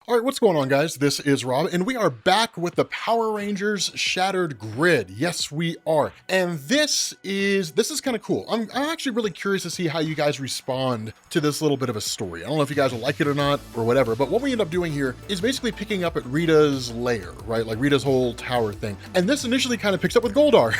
All right, what's going on, guys? This is Rob, and we are back with the Power Rangers Shattered Grid. Yes, we are. And this is kind of cool. I'm actually really curious to see how you guys respond to this little bit of a story. I don't know if you guys will like it or not, or whatever, but what we end up doing here is basically picking up at Rita's lair, right? Like Rita's whole tower thing. And this initially kind of picks up with Goldar.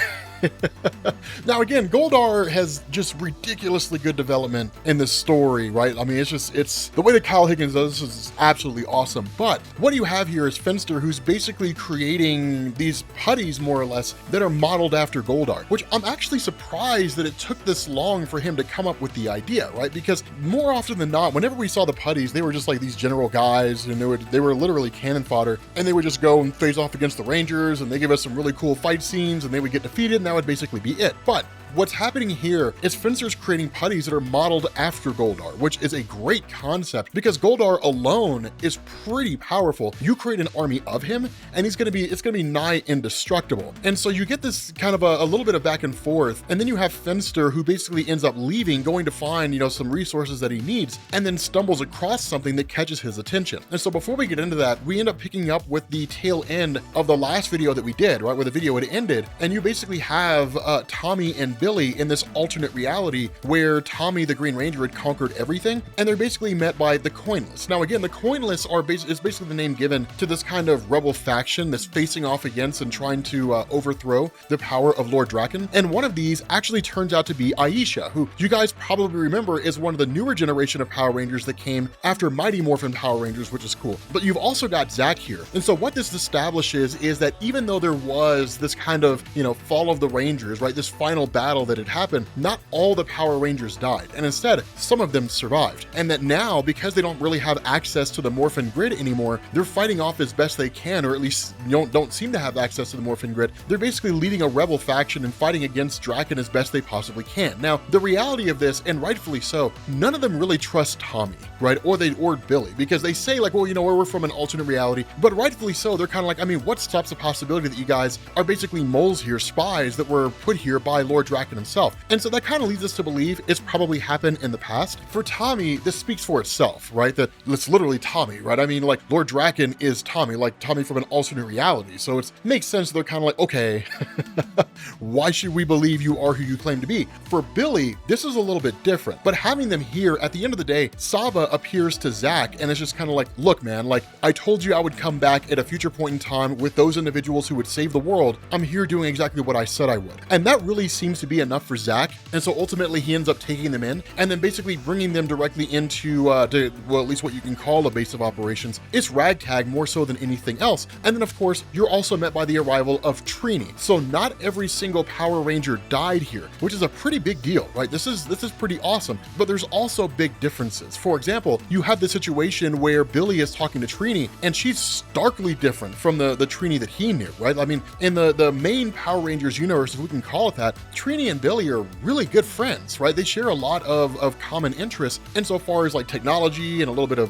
Now again, Goldar has just ridiculously good development in this story, right? I mean, it's the way that Kyle Higgins does this is absolutely awesome. But what you have here is Finster, who's basically creating these putties, more or less, that are modeled after Goldar, which I'm actually surprised that it took this long for him to come up with the idea, right? Because more often than not, whenever we saw the putties, they were just like these general guys, and they were literally cannon fodder, and they would just go and face off against the Rangers, and they give us some really cool fight scenes, and they would get defeated, and that would basically be it. But what's happening here is Finster's creating putties that are modeled after Goldar, which is a great concept because Goldar alone is pretty powerful. You create an army of him and it's gonna be nigh indestructible. And so you get this kind of a little bit of back and forth, and then you have Finster who basically ends up leaving, going to find, some resources that he needs, and then stumbles across something that catches his attention. And so before we get into that, we end up picking up with the tail end of the last video that we did, right, where the video had ended, and you basically have Tommy and Billy in this alternate reality where Tommy the Green Ranger had conquered everything, and they're basically met by the Coinless. Now again, the Coinless is basically the name given to this kind of rebel faction that's facing off against and trying to overthrow the power of Lord Draken. And one of these actually turns out to be Aisha, who you guys probably remember is one of the newer generation of Power Rangers that came after Mighty Morphin Power Rangers, which is cool. But you've also got Zack here. And so what this establishes is that even though there was this kind of, fall of the Rangers, right, this final battle that had happened, not all the Power Rangers died, and instead some of them survived. And that now, because they don't really have access to the Morphin grid anymore, they're fighting off as best they can, or at least don't seem to have access to the Morphin grid. They're basically leading a rebel faction and fighting against Draken as best they possibly can. Now, the reality of this, and rightfully so, none of them really trust Tommy, right, or Billy, because they say like, well, we're from an alternate reality, but rightfully so, they're kind of like, I mean, what stops the possibility that you guys are basically moles here, spies that were put here by Lord Draken himself? And so that kind of leads us to believe it's probably happened in the past. For Tommy, this speaks for itself, right? That it's literally Tommy, right? I mean, like, Lord Draken is Tommy, like Tommy from an alternate reality. So it makes sense they're kind of like, okay, why should we believe you are who you claim to be? For Billy, this is a little bit different, but having them here, at the end of the day, Saba appears to Zack and it's just kind of like, look, man, like, I told you I would come back at a future point in time with those individuals who would save the world. I'm here doing exactly what I said I would. And that really seems to be enough for Zack, and so ultimately he ends up taking them in and then basically bringing them directly into at least what you can call a base of operations. It's ragtag more so than anything else. And then of course you're also met by the arrival of Trini. So not every single Power Ranger died here, which is a pretty big deal, right? This is pretty awesome, but there's also big differences. For example, you have the situation where Billy is talking to Trini and she's starkly different from the Trini that he knew, right? I mean, in the main Power Rangers universe, if we can call it that, Trini and Billy are really good friends, right? They share a lot of common interests insofar as like technology and a little bit of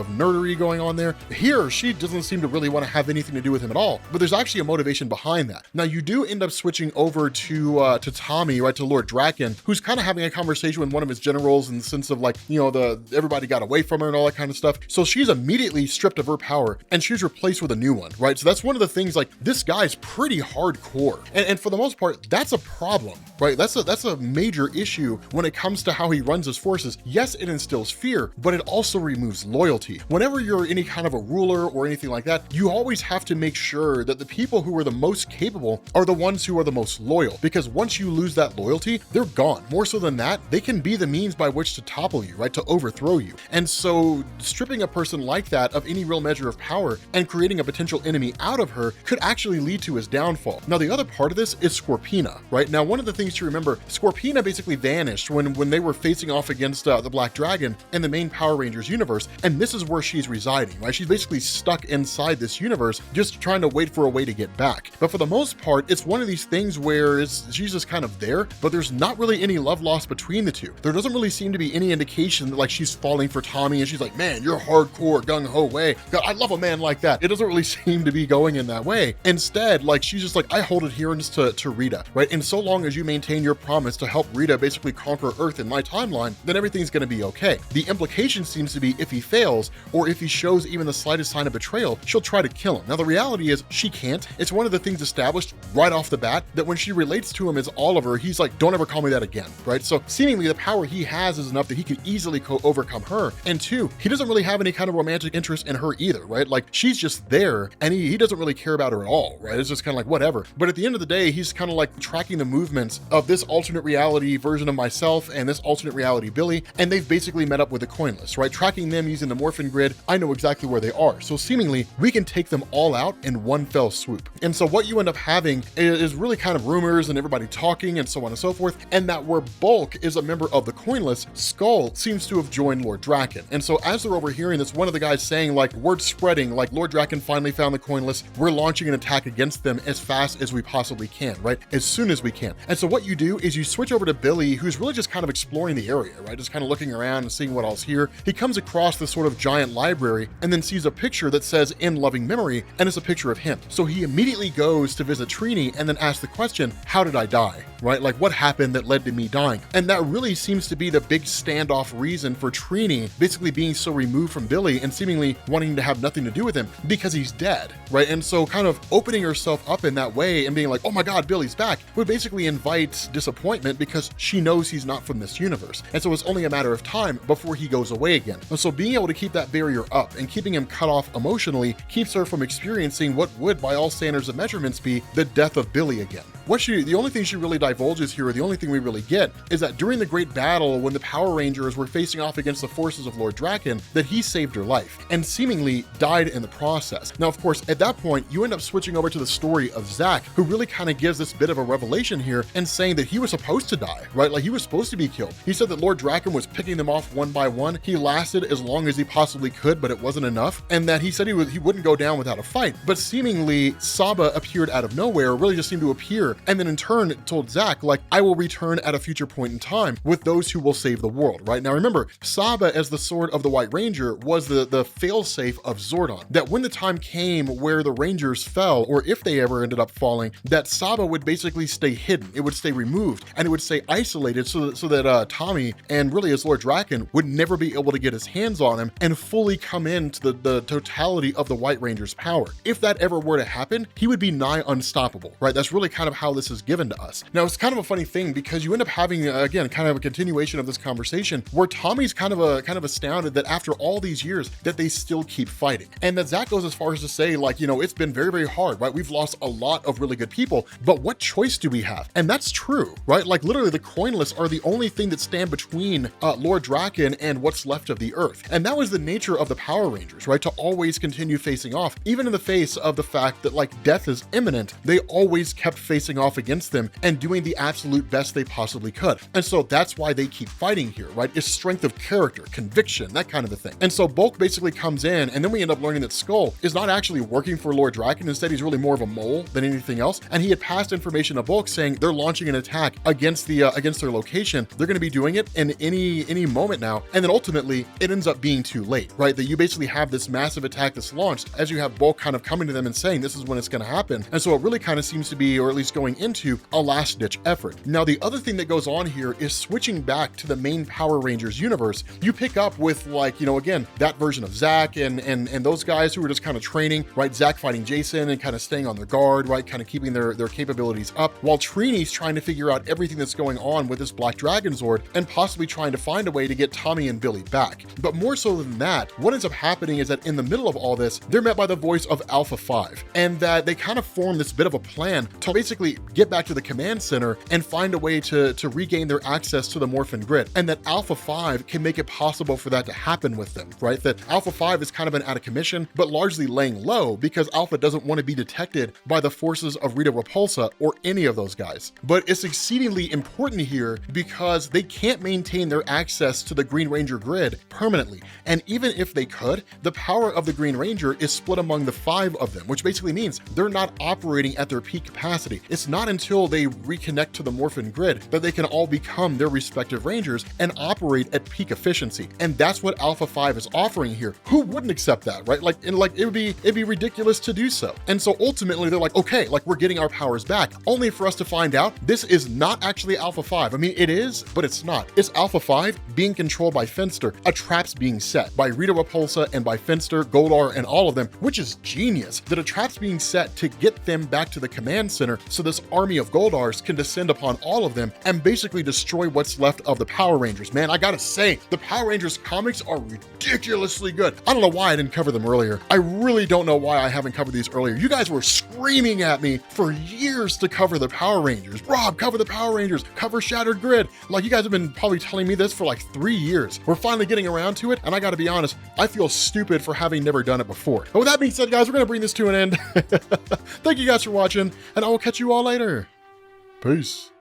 nerdery going on there. Here, she doesn't seem to really want to have anything to do with him at all, but there's actually a motivation behind that. Now, you do end up switching over to Tommy, right, to Lord Draken, who's kind of having a conversation with one of his generals in the sense of like, everybody got away from her and all that kind of stuff. So she's immediately stripped of her power and she's replaced with a new one, right? So that's one of the things, like, this guy's pretty hardcore. And for the most part, that's a problem, right? That's a major issue when it comes to how he runs his forces. Yes, it instills fear, but it also removes loyalty. Whenever you're any kind of a ruler or anything like that, you always have to make sure that the people who are the most capable are the ones who are the most loyal, because once you lose that loyalty, they're gone. More so than that, they can be the means by which to topple you, right, to overthrow you. And so stripping a person like that of any real measure of power and creating a potential enemy out of her could actually lead to his downfall. Now, the other part of this is Scorpina, right? Now, one of the things to remember, Scorpina basically vanished when they were facing off against the Black Dragon in the main Power Rangers universe, and this is where she's residing, right? She's basically stuck inside this universe, just trying to wait for a way to get back. But for the most part, it's one of these things where she's just kind of there, but there's not really any love lost between the two. There doesn't really seem to be any indication that like she's falling for Tommy and she's like, man, you're hardcore, gung-ho way. God, I love a man like that. It doesn't really seem to be going in that way. Instead, like, she's just like, I hold adherence to Rita, right? And so long as you maintain maintain your promise to help Rita basically conquer Earth in my timeline, then everything's going to be okay. The implication seems to be if he fails, or if he shows even the slightest sign of betrayal, she'll try to kill him. Now the reality is she can't. It's one of the things established right off the bat that when she relates to him as Oliver, he's like, don't ever call me that again, right? So seemingly the power he has is enough that he can easily overcome her. And two, he doesn't really have any kind of romantic interest in her either, right? Like she's just there and he doesn't really care about her at all, right? It's just kind of like whatever. But at the end of the day, he's kind of like tracking the movements of this alternate reality version of myself and this alternate reality Billy, and they've basically met up with the coinless, right? Tracking them using the Morphin grid, I know exactly where they are. So seemingly we can take them all out in one fell swoop. And so what you end up having is really kind of rumors and everybody talking and so on and so forth, and that where Bulk is a member of the coinless, Skull seems to have joined Lord Draken. And so as they're overhearing this, one of the guys saying like, word spreading, like Lord Draken finally found the coinless, we're launching an attack against them as fast as we possibly can, right? As soon as we can. And so what you do is you switch over to Billy, who's really just kind of exploring the area, right? Just kind of looking around and seeing what else here. He comes across this sort of giant library and then sees a picture that says in loving memory, and it's a picture of him. So he immediately goes to visit Trini and then asks the question, how did I die, right? Like what happened that led to me dying? And that really seems to be the big standoff reason for Trini basically being so removed from Billy and seemingly wanting to have nothing to do with him because he's dead, right? And so kind of opening herself up in that way and being like, oh my God, Billy's back, would basically invite disappointment because she knows he's not from this universe. And so it's only a matter of time before he goes away again. And so being able to keep that barrier up and keeping him cut off emotionally keeps her from experiencing what would, by all standards of measurements, be the death of Billy again. The only thing she really divulges here, or the only thing we really get, is that during the great battle when the Power Rangers were facing off against the forces of Lord Draken, that he saved her life and seemingly died in the process. Now, of course, at that point, you end up switching over to the story of Zack, who really kind of gives this bit of a revelation here and saying that he was supposed to die, right? Like he was supposed to be killed. He said that Lord Draken was picking them off one by one. He lasted as long as he possibly could, but it wasn't enough. And that he said he wouldn't go down without a fight. But seemingly Saba appeared out of nowhere, really just seemed to appear, and then in turn told Zack, like, I will return at a future point in time with those who will save the world, right? Now remember, Saba as the Sword of the White Ranger was the failsafe of Zordon, that when the time came where the Rangers fell, or if they ever ended up falling, that Saba would basically stay hidden, it would stay removed, and it would stay isolated so that Tommy, and really as Lord Draken, would never be able to get his hands on him and fully come into the totality of the White Ranger's power. If that ever were to happen, he would be nigh unstoppable, right? That's really kind of how this is given to us. Now, it's kind of a funny thing because you end up having, again, kind of a continuation of this conversation where Tommy's kind of astounded that after all these years that they still keep fighting. And that Zack goes as far as to say, like, you know, it's been very, very hard, right? We've lost a lot of really good people, but what choice do we have? And that's true, right? Like literally the coinless are the only thing that stand between Lord Draken and what's left of the Earth. And that was the nature of the Power Rangers, right? To always continue facing off, even in the face of the fact that like death is imminent, they always kept facing off against them and doing the absolute best they possibly could. And so that's why they keep fighting here, right? It's strength of character, conviction, that kind of a thing. And so Bulk basically comes in, and then we end up learning that Skull is not actually working for Lord Draken. Instead, he's really more of a mole than anything else. And he had passed information to Bulk saying they're launching an attack against their location. They're going to be doing it in any moment now. And then ultimately, it ends up being too late, right? That you basically have this massive attack that's launched as you have Bulk kind of coming to them and saying this is when it's going to happen. And so it really kind of seems to be, or at least going into, a last-ditch effort. Now, the other thing that goes on here is switching back to the main Power Rangers universe. You pick up with, like, you know, again, that version of Zack and those guys who were just kind of training, right? Zack fighting Jason and kind of staying on their guard, right? Kind of keeping their capabilities up, while Trini's trying to figure out everything that's going on with this Black Dragon Zord and possibly trying to find a way to get Tommy and Billy back. But more so than that, what ends up happening is that in the middle of all this, they're met by the voice of Alpha 5, and that they kind of form this bit of a plan to basically get back to the command center and find a way to regain their access to the Morphin grid, and that Alpha 5 can make it possible for that to happen with them, right? That Alpha 5 has kind of been out of commission, but largely laying low because Alpha doesn't want to be detected by the forces of Rita Repulsa or any of those guys. But it's exceedingly important here because they can't maintain their access to the Green Ranger grid permanently. And even if they could, the power of the Green Ranger is split among the 5 of them, which basically means they're not operating at their peak capacity, it's not until they reconnect to the Morphin grid that they can all become their respective Rangers and operate at peak efficiency. And that's what Alpha 5 is offering here. Who wouldn't accept that, right? It'd be ridiculous to do so. And so ultimately they're like, okay, like we're getting our powers back, only for us to find out this is not actually Alpha 5. I mean, it is, but it's not. It's Alpha 5 being controlled by Finster, a trap's being set by Rita, Repulsa, and by Finster, Goldar, and all of them, which is genius, that a trap's being set to get them back to the command center so this army of Goldars can descend upon all of them and basically destroy what's left of the Power Rangers. Man, I gotta say, the Power Rangers comics are ridiculously good. I don't know why I didn't cover them earlier. I really don't know why I haven't covered these earlier. You guys were screaming at me for years to cover the Power Rangers. Rob, cover the Power Rangers, cover Shattered Grid. Like, you guys have been probably telling me this for like 3 years. We're finally getting around to it, and I gotta be honest, I feel stupid for having never done it before. But with that being said, guys, we're gonna bring this to an end. Thank you guys for watching, and I will catch you all later. Peace.